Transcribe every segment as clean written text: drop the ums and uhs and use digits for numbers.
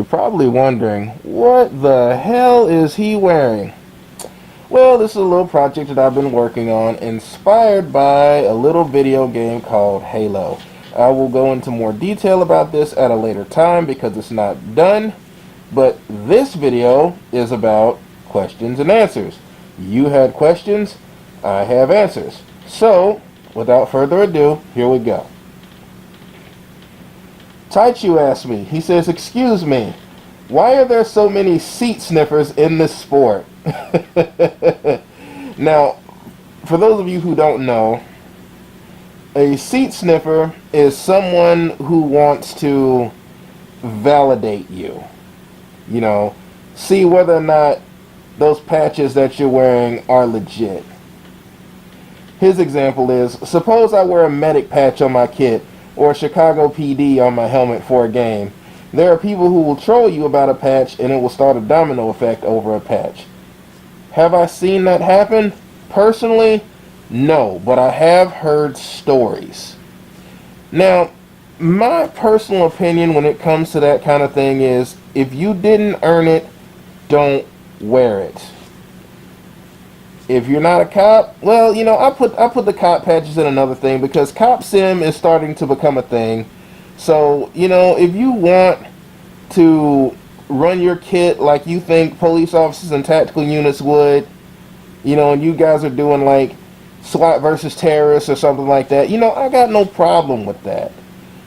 probably wondering, what the hell is he wearing? Well, this is a little project that I've been working on, inspired by a little video game called Halo. I will go into more detail about this at a later time because it's not done, but this video is about questions and answers. You had questions, I have answers. So, without further ado, here we go. Taichu asked me, he says, excuse me, why are there so many seat sniffers in this sport? Now, for those of you who don't know, a seat sniffer is someone who wants to validate you. You know, see whether or not those patches that you're wearing are legit. His example is, suppose I wear a medic patch on my kit or Chicago PD on my helmet for a game. There are people who will troll you about a patch and it will start a domino effect over a patch. Have I seen that happen? Personally, no, but I have heard stories. Now, my personal opinion when it comes to that kind of thing is, if you didn't earn it, don't wear it. If you're not a cop, well, you know, I put the cop patches in another thing because cop sim is starting to become a thing. So, you know, if you want to run your kit like you think police officers and tactical units would, you know, and you guys are doing like SWAT versus terrorists or something like that, you know, I got no problem with that.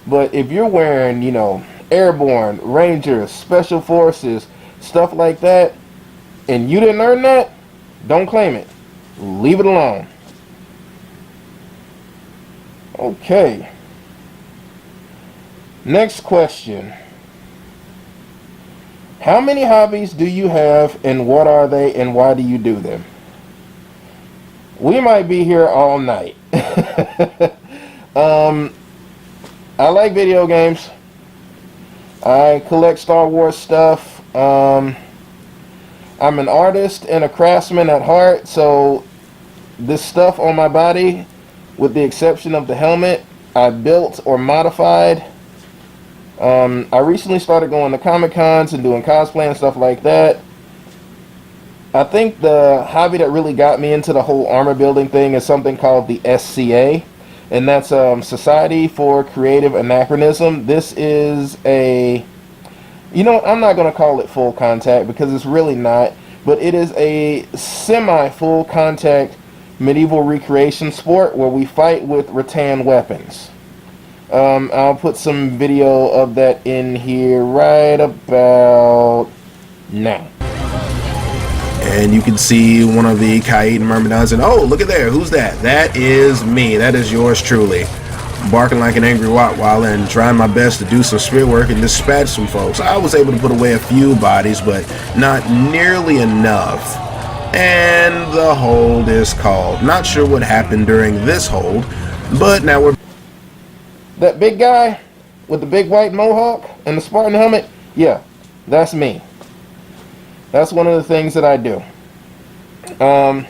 But if you're wearing, you know, airborne, rangers, special forces, stuff like that, and you didn't earn that, don't claim it. Leave it alone. Okay. Next question. How many hobbies do you have and what are they and why do you do them? We might be here all night. I like video games. I collect Star Wars stuff. I'm an artist and a craftsman at heart, so this stuff on my body, with the exception of the helmet, I built or modified. I recently started going to Comic Cons and doing cosplay and stuff like that. I think the hobby that really got me into the whole armor building thing is something called the SCA, and that's Society for Creative Anachronism. This is a, you know, I'm not going to call it full contact because it's really not, but it is a semi-full contact medieval recreation sport where we fight with rattan weapons. I'll put some video of that in here right about now. And you can see one of the Kaid Myrmidons, and oh, look at there, who's that? That is me, that is yours truly. Barking like an angry Rottweiler and trying my best to do some spear work and dispatch some folks. I was able to put away a few bodies, but not nearly enough. And the hold is called. Not sure what happened during this hold, but now we're... That big guy with the big white mohawk and the Spartan helmet, yeah, that's me. That's one of the things that I do. I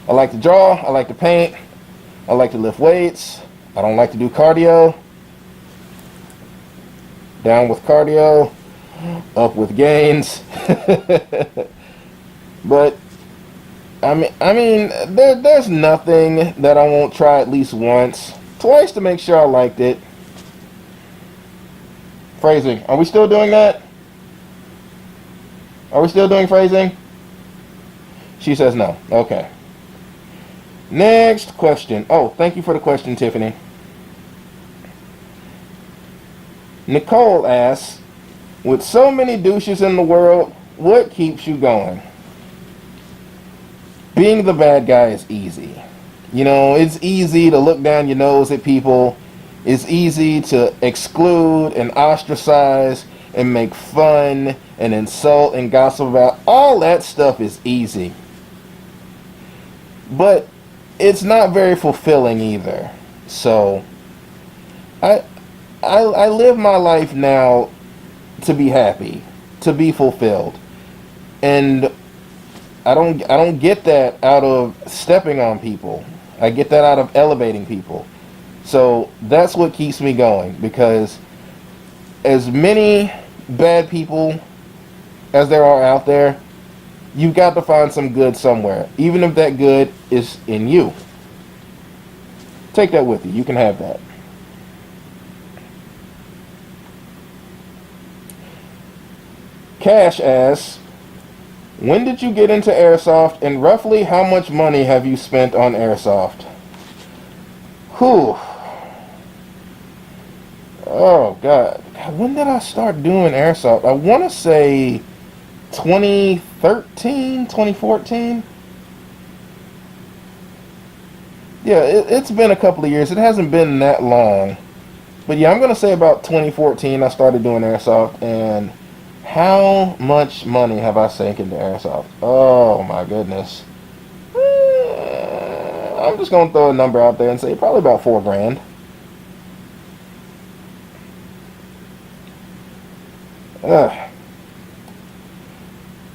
like to draw, I like to paint, I like to lift weights. I don't like to do cardio. Down with cardio, up with gains. But I mean, there's nothing that I won't try at least once, twice to make sure I liked it. Phrasing, are we still doing that? Are we still doing phrasing? She says no. Okay. Next question. Oh, thank you for the question, Tiffany. Nicole asks, with so many douches in the world, what keeps you going? Being the bad guy is easy. You know, it's easy to look down your nose at people. It's easy to exclude and ostracize and make fun and insult and gossip about. All that stuff is easy. But it's not very fulfilling either. So I live my life now to be happy, to be fulfilled. And I don't get that out of stepping on people. I get that out of elevating people. So that's what keeps me going, because as many bad people as there are out there, you've got to find some good somewhere, even if that good is in you. Take that with you. You can have that. Cash asks, when did you get into airsoft, and roughly how much money have you spent on airsoft? Whew. Oh, God. When did I start doing airsoft? I want to say 2013, 2014. Yeah, it's been a couple of years. It hasn't been that long. But yeah, I'm going to say about 2014 I started doing airsoft. And how much money have I sank into airsoft? Oh, my goodness. I'm just going to throw a number out there and say probably about $4,000.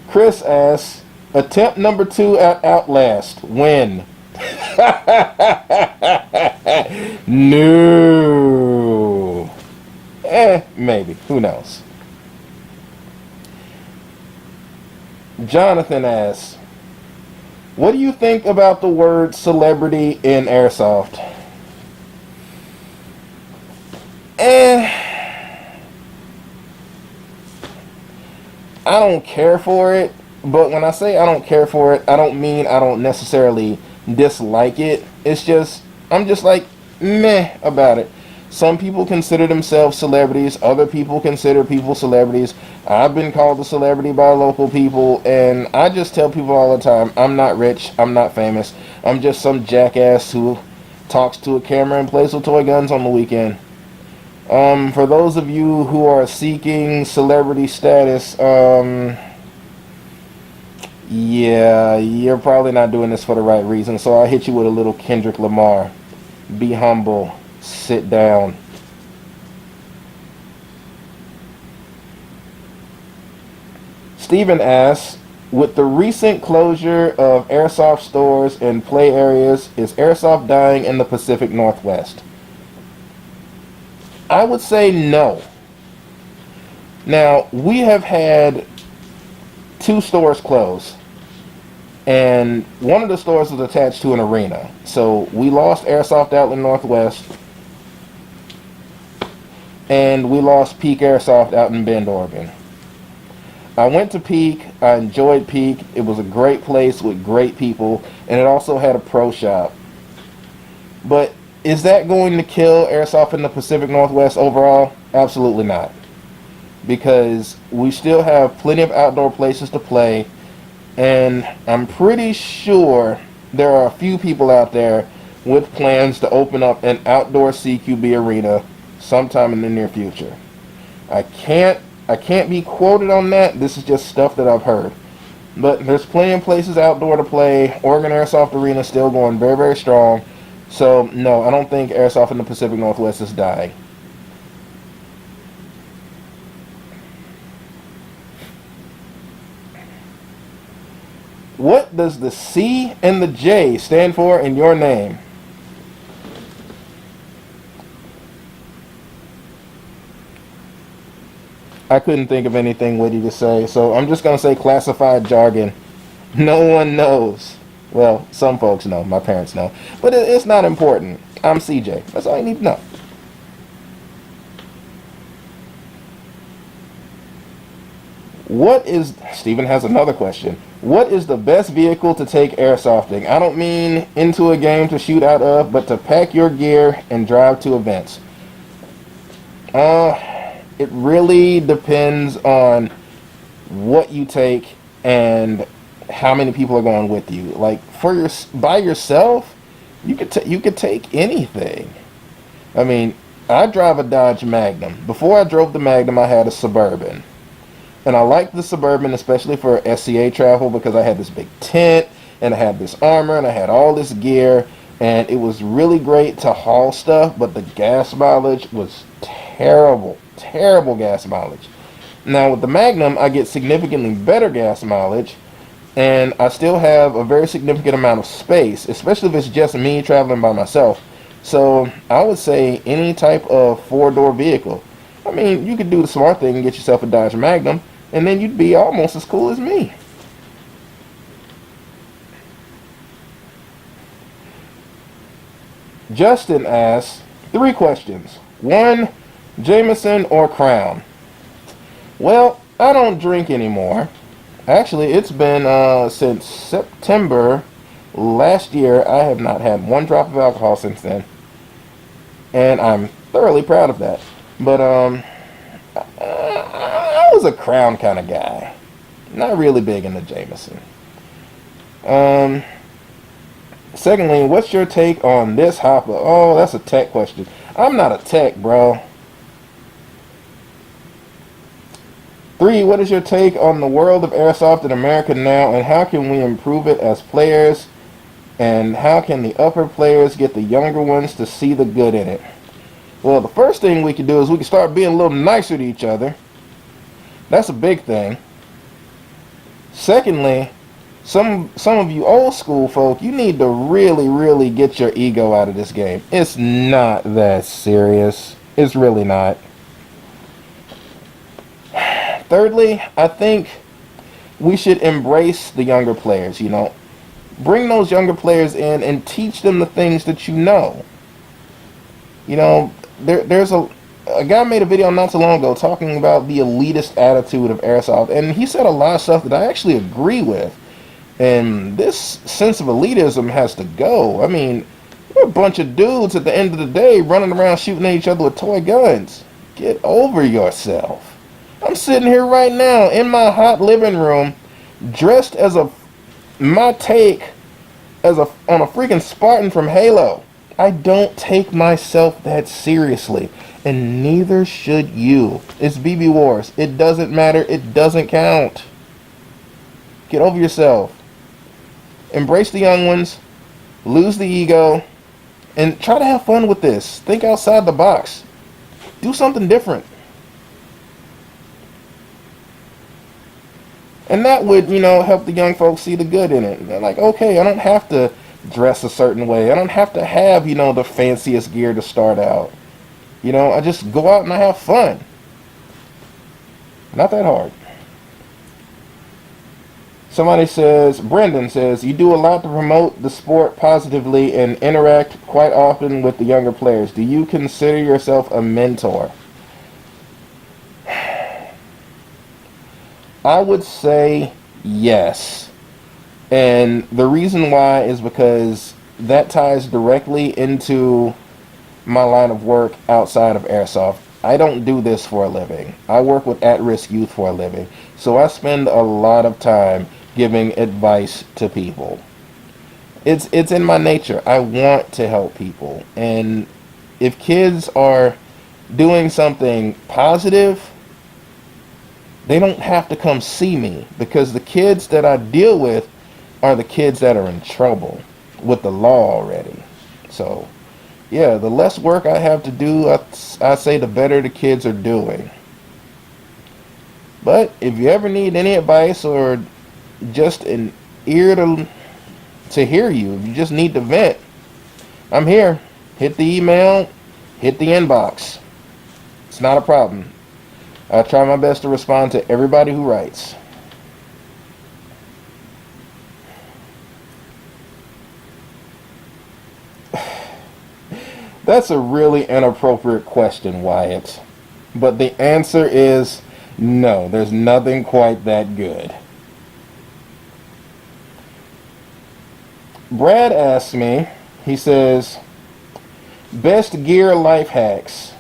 Chris asks, attempt number 2 at Outlast. When? No. Maybe. Who knows? Jonathan asks, what do you think about the word celebrity in airsoft? I don't care for it, but when I say I don't care for it, I don't mean I don't necessarily dislike it. It's just, I'm just like, meh about it. Some people consider themselves celebrities, other people consider people celebrities. I've been called a celebrity by local people, and I just tell people all the time, I'm not rich, I'm not famous, I'm just some jackass who talks to a camera and plays with toy guns on the weekend. For those of you who are seeking celebrity status, yeah, you're probably not doing this for the right reason, so I'll hit you with a little Kendrick Lamar. Be humble. Sit down. Stephen asks, with the recent closure of airsoft stores and play areas, is airsoft dying in the Pacific Northwest? I would say no. Now, we have had 2 stores close, and one of the stores was attached to an arena. So we lost Airsoft Outlet Northwest, and we lost Peak Airsoft out in Bend, Oregon. I went to Peak. I enjoyed Peak. It was a great place with great people, and it also had a pro shop. But is that going to kill airsoft in the Pacific Northwest overall? Absolutely not. Because we still have plenty of outdoor places to play, and I'm pretty sure there are a few people out there with plans to open up an outdoor CQB arena sometime in the near future. I can't be quoted on that. This is just stuff that I've heard. But there's plenty of places outdoor to play. Oregon Airsoft Arena is still going very, very strong. So, no, I don't think airsoft in the Pacific Northwest is dying. What does the C and the J stand for in your name? I couldn't think of anything witty to say, so I'm just going to say classified jargon. No one knows. Well, some folks know. My parents know. But it's not important. I'm CJ. That's all you need to know. Stephen has another question. What is the best vehicle to take airsofting? I don't mean into a game to shoot out of, but to pack your gear and drive to events. It really depends on what you take and how many people are going with you. Like by yourself, you could take anything. I mean, I drive a Dodge Magnum. Before I drove the Magnum, I had a Suburban. And I liked the Suburban, especially for SCA travel, because I had this big tent, and I had this armor, and I had all this gear, and it was really great to haul stuff, but the gas mileage was terrible gas mileage. Now, with the Magnum, I get significantly better gas mileage, and I still have a very significant amount of space, especially if it's just me traveling by myself. So I would say any type of 4-door vehicle. I mean, you could do the smart thing and get yourself a Dodge Magnum, and then you'd be almost as cool as me. Justin asks 3 questions. 1, Jameson or Crown? Well, I don't drink anymore. Actually, it's been since September last year. I have not had 1 drop of alcohol since then, and I'm thoroughly proud of that. But I was a Crown kind of guy, not really big into Jameson. Secondly, what's your take on this hopper? Oh, that's a tech question. I'm not a tech, bro. 3, what is your take on the world of airsoft in America now, and how can we improve it as players, and how can the upper players get the younger ones to see the good in it? Well, the first thing we can do is we can start being a little nicer to each other. That's a big thing. Secondly, some of you old school folk, you need to really get your ego out of this game. It's not that serious. It's really not. Thirdly, I think we should embrace the younger players, you know. Bring those younger players in and teach them the things that you know. You know, there's a guy made a video not too long ago talking about the elitist attitude of airsoft, and he said a lot of stuff that I actually agree with. And this sense of elitism has to go. I mean, we're a bunch of dudes at the end of the day running around shooting at each other with toy guns. Get over yourself. I'm sitting here right now in my hot living room, dressed as my take on a freaking Spartan from Halo. I don't take myself that seriously, and neither should you. It's BB Wars. It doesn't matter. It doesn't count. Get over yourself. Embrace the young ones. Lose the ego, and try to have fun with this. Think outside the box. Do something different. And that would, you know, help the young folks see the good in it. They're like, okay, I don't have to dress a certain way. I don't have to have, you know, the fanciest gear to start out. You know, I just go out and I have fun. Not that hard. Somebody says, Brendan says, you do a lot to promote the sport positively and interact quite often with the younger players. Do you consider yourself a mentor? I would say yes. And the reason why is because that ties directly into my line of work outside of airsoft. I don't do this for a living. I work with at-risk youth for a living. So I spend a lot of time giving advice to people. It's in my nature. I want to help people. And if kids are doing something positive, they don't have to come see me, because the kids that I deal with are the kids that are in trouble with the law already. So, yeah, the less work I have to do, I say the better the kids are doing. But if you ever need any advice or just an ear to hear you, if you just need to vent, I'm here. Hit the email, hit the inbox. It's not a problem. I try my best to respond to everybody who writes. That's a really inappropriate question, Wyatt. But the answer is no, there's nothing quite that good. Brad asks me, he says, best gear life hacks.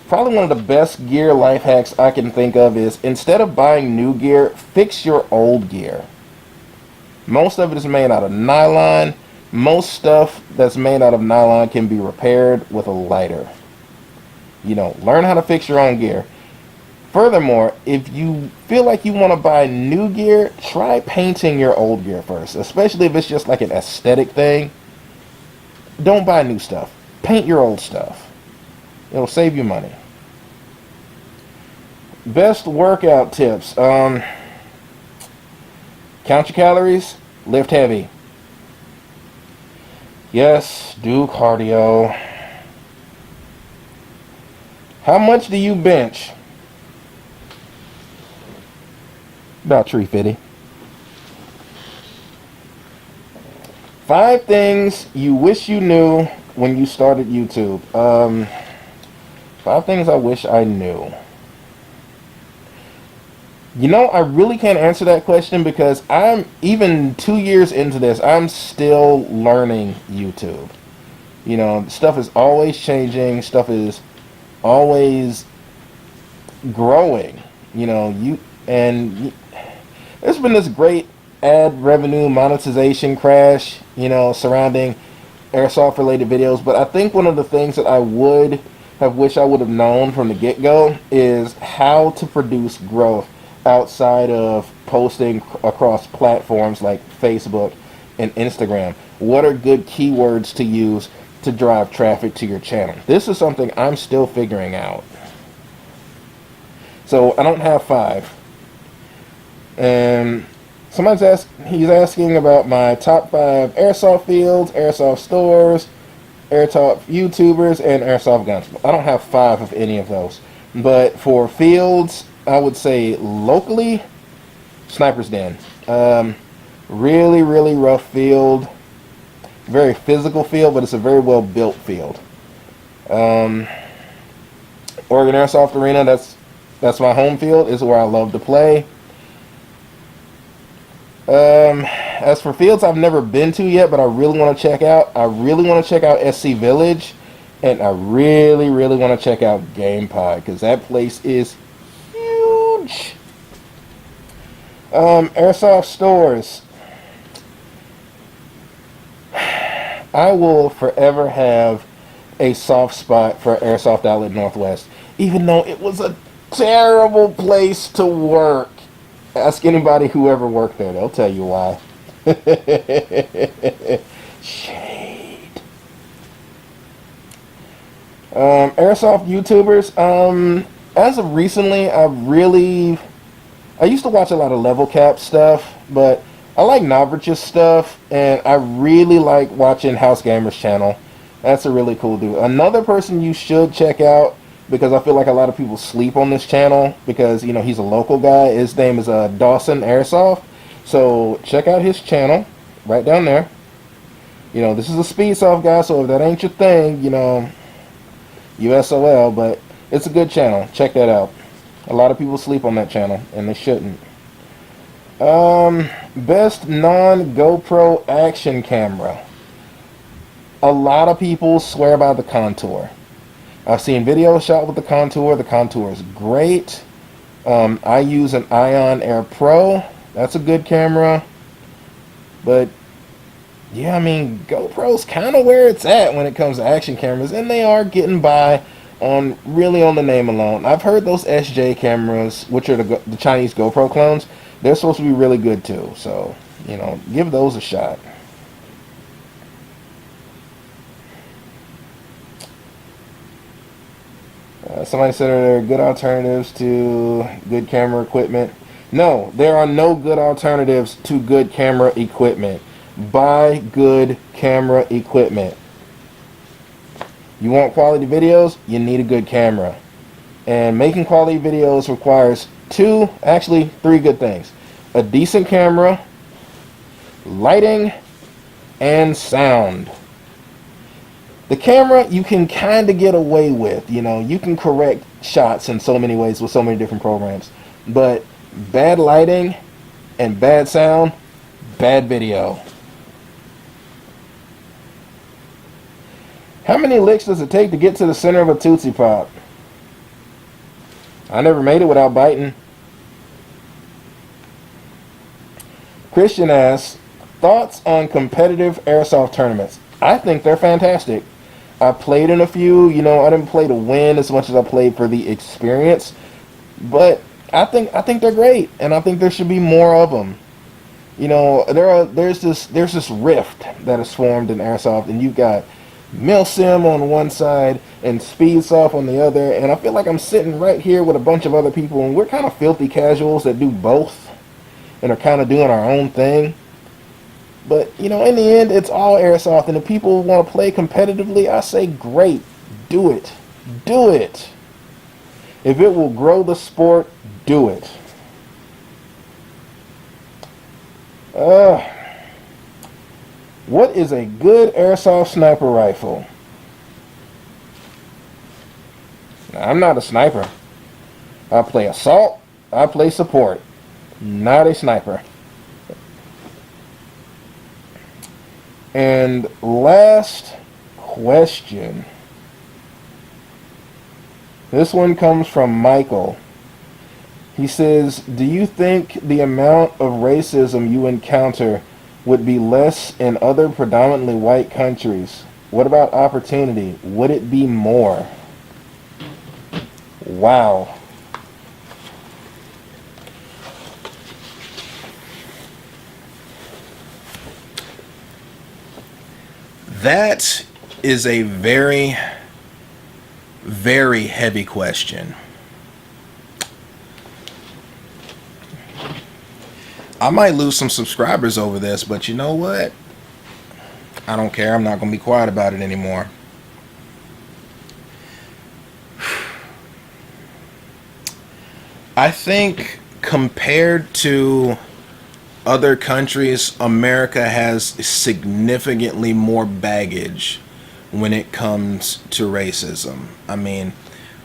Probably one of the best gear life hacks I can think of is, instead of buying new gear, fix your old gear. Most of it is made out of nylon. Most stuff that's made out of nylon can be repaired with a lighter. You know, learn how to fix your own gear. Furthermore, if you feel like you want to buy new gear, try painting your old gear first, especially if it's just like an aesthetic thing. Don't buy new stuff. Paint your old stuff. It'll save you money. Best workout tips. Count your calories. Lift heavy. Yes, do cardio. How much do you bench? About 350. 5 things you wish you knew when you started YouTube. 5 things I wish I knew. You know, I really can't answer that question because I'm, even 2 years into this, I'm still learning YouTube. You know, stuff is always changing. Stuff is always growing. You know, there's been this great ad revenue monetization crash, you know, surrounding airsoft related videos. But I think one of the things that I would have wished I would have known from the get-go is how to produce growth outside of posting across platforms like Facebook and Instagram. What are good keywords to use to drive traffic to your channel? This is something I'm still figuring out. So I don't have 5. And he's asking about my top 5 airsoft fields, airsoft stores, airsoft YouTubers, and airsoft guns. I don't have 5 of any of those. But for fields, I would say locally, Sniper's Den. Really, really rough field. Very physical field, but it's a very well built field. Oregon Airsoft Arena, that's my home field. Is where I love to play. As for fields I've never been to yet, but I really want to check out. I really want to check out SC Village, and I really, really want to check out Game Pod because that place is huge. Airsoft stores. I will forever have a soft spot for Airsoft Outlet Northwest, even though it was a terrible place to work. Ask anybody who ever worked there, they'll tell you why. Shade. Airsoft YouTubers. As of recently, I used to watch a lot of Level Cap stuff, but I like Novrich's stuff, and I really like watching House Gamers channel. That's a really cool dude. Another person you should check out, because I feel like a lot of people sleep on this channel because, you know, he's a local guy. His name is Dawson Airsoft. So check out his channel right down there. You know, this is a Speedsoft guy, so if that ain't your thing, you know, USOL, but it's a good channel. Check that out. A lot of people sleep on that channel, and they shouldn't. Best non-GoPro action camera. A lot of people swear by the Contour. I've seen videos shot with the Contour. The Contour is great. I use an Ion Air Pro. That's a good camera. But, yeah, I mean, GoPro's kind of where it's at when it comes to action cameras. And they are getting by on the name alone. I've heard those SJ cameras, which are the Chinese GoPro clones, they're supposed to be really good too. So, you know, give those a shot. Somebody said, are there good alternatives to good camera equipment? No, there are no good alternatives to good camera equipment. Buy good camera equipment. You want quality videos? You need a good camera. And making quality videos requires 3 good things. A decent camera, lighting, and sound. The camera you can kind of get away with. You know, you can correct shots in so many ways with so many different programs. But bad lighting and bad sound, bad video. How many licks does it take to get to the center of a Tootsie Pop? I never made it without biting. Christian asks, thoughts on competitive airsoft tournaments? I think they're fantastic. I played in a few. You know, I didn't play to win as much as I played for the experience. But I think they're great, and I think there should be more of them. You know, there's this rift that has formed in airsoft, and you've got Milsim on one side and Speedsoft on the other, and I feel like I'm sitting right here with a bunch of other people, and we're kind of filthy casuals that do both and are kind of doing our own thing. But, you know, in the end, it's all airsoft, and if people want to play competitively, I say great. Do it. Do it. If it will grow the sport, do it. What is a good airsoft sniper rifle? Now, I'm not a sniper. I play assault. I play support. Not a sniper. And last question. This one comes from Michael. He says, do you think the amount of racism you encounter would be less in other predominantly white countries? What about opportunity? Would it be more? Wow. That is a very, very heavy question. I might lose some subscribers over this, but you know what? I don't care. I'm not going to be quiet about it anymore. I think compared to other countries, America has significantly more baggage when it comes to racism. I mean,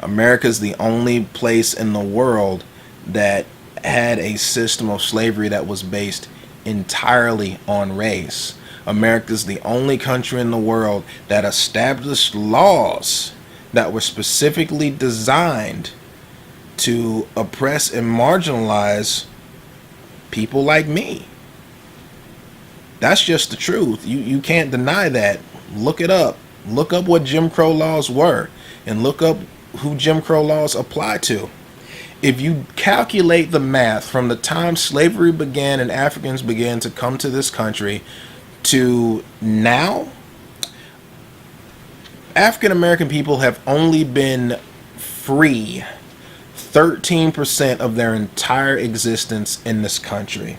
America's the only place in the world that had a system of slavery that was based entirely on race. America's the only country in the world that established laws that were specifically designed to oppress and marginalize people like me. That's just the truth. You can't deny that. Look it up. Look up what Jim Crow laws were and look up who Jim Crow laws apply to. If you calculate the math from the time slavery began and Africans began to come to this country to now, African American people have only been free 13% of their entire existence in this country.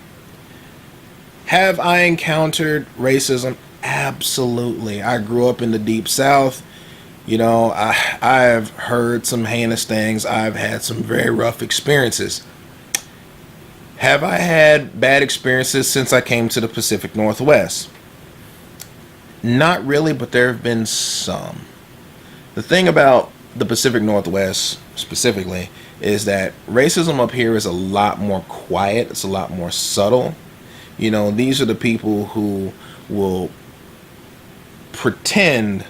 Have I encountered racism? Absolutely. I grew up in the Deep South. You know, I've heard some heinous things. I've had some very rough experiences. Have I had bad experiences since I came to the Pacific Northwest? Not really, but there have been some. The thing about the Pacific Northwest specifically is that racism up here is a lot more quiet. It's a lot more subtle. You know, these are the people who will pretend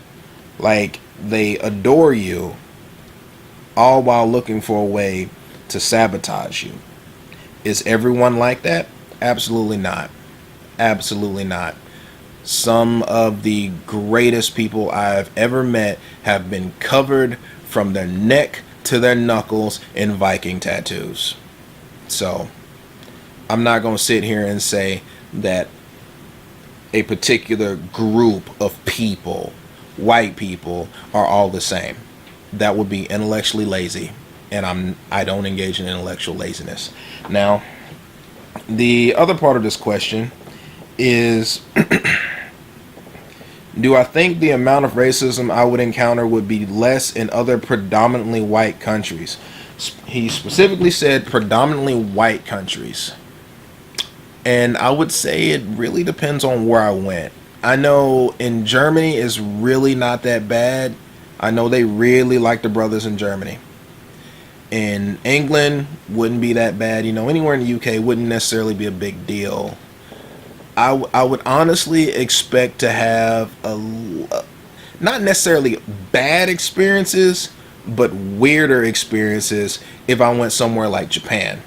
like they adore you, all while looking for a way to sabotage you. Is everyone like that? Absolutely not. Absolutely not. Some of the greatest people I've ever met have been covered from their neck to their knuckles in Viking tattoos. So I'm not going to sit here and say that a particular group of people, white people, are all the same. That would be intellectually lazy, and I don't engage in intellectual laziness. Now, the other part of this question is do I think the amount of racism I would encounter would be less in other predominantly white countries? He specifically said predominantly white countries. And I would say it really depends on where I went. I know in Germany is really not that bad. I know they really like the brothers in Germany. In England, wouldn't be that bad. You know, anywhere in the UK wouldn't necessarily be a big deal. I would honestly expect to have not necessarily bad experiences, but weirder experiences if I went somewhere like Japan.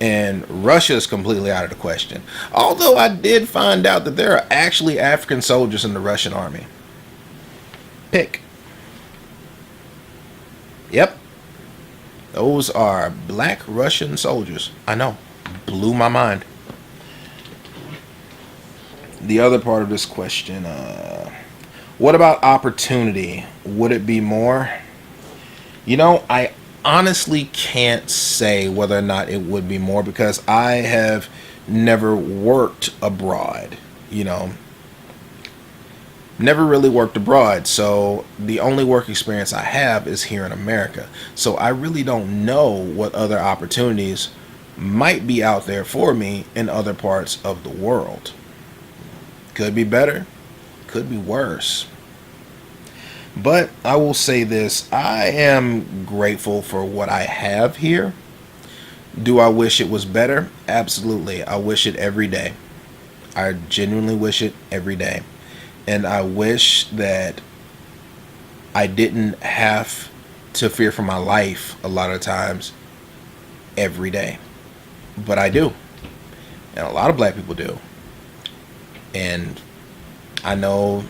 And Russia is completely out of the question. Although I did find out that there are actually African soldiers in the Russian army. Pick. Yep. Those are black Russian soldiers. I know. Blew my mind. The other part of this question, what about opportunity? Would it be more? You know, I honestly can't say whether or not it would be more because I have never worked abroad. You know, Never really worked abroad, so the only work experience I have is here in America. So I really don't know what other opportunities might be out there for me in other parts of the world. Could be better, could be worse. But I will say this, I am grateful for what I have here. Do I wish it was better? Absolutely. I wish it every day. I genuinely wish it every day. And I wish that I didn't have to fear for my life a lot of times every day. But I do. And a lot of black people do. And I know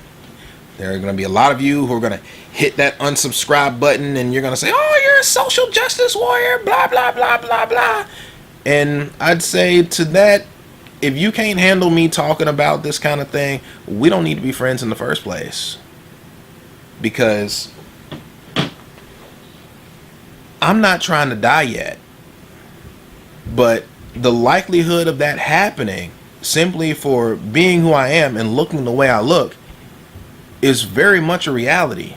there are going to be a lot of you who are going to hit that unsubscribe button and you're going to say, oh, you're a social justice warrior, blah, blah, blah, blah, blah. And I'd say to that, if you can't handle me talking about this kind of thing, we don't need to be friends in the first place. Because I'm not trying to die yet. But the likelihood of that happening, simply for being who I am and looking the way I look, is very much a reality.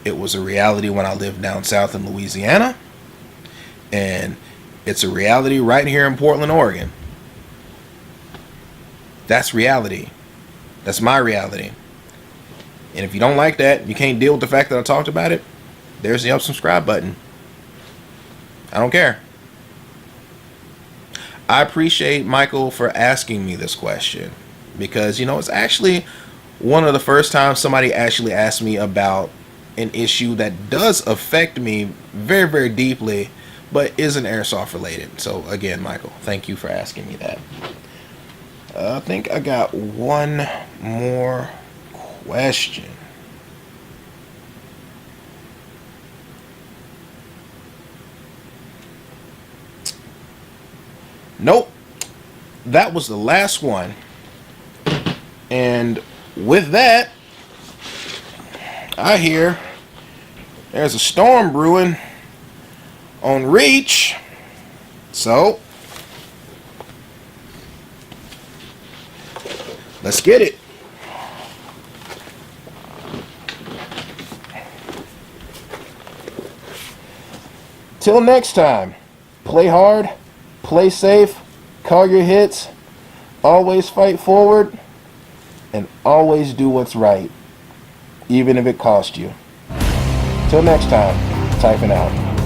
It was a reality when I lived down south in Louisiana. And it's a reality right here in Portland, Oregon. That's reality. That's my reality. And if you don't like that, you can't deal with the fact that I talked about it, there's the unsubscribe button. I don't care. I appreciate Michael for asking me this question because, it's actually one of the first times somebody actually asked me about an issue that does affect me very, very deeply, but isn't airsoft related. So again, Michael, thank you for asking me that. I think I got one more question. Nope. That was the last one. And with that, I hear there's a storm brewing on Reach. So let's get it. Till next time, play hard, play safe, call your hits, always fight forward, and always do what's right, even if it costs you. Till next time, typing out.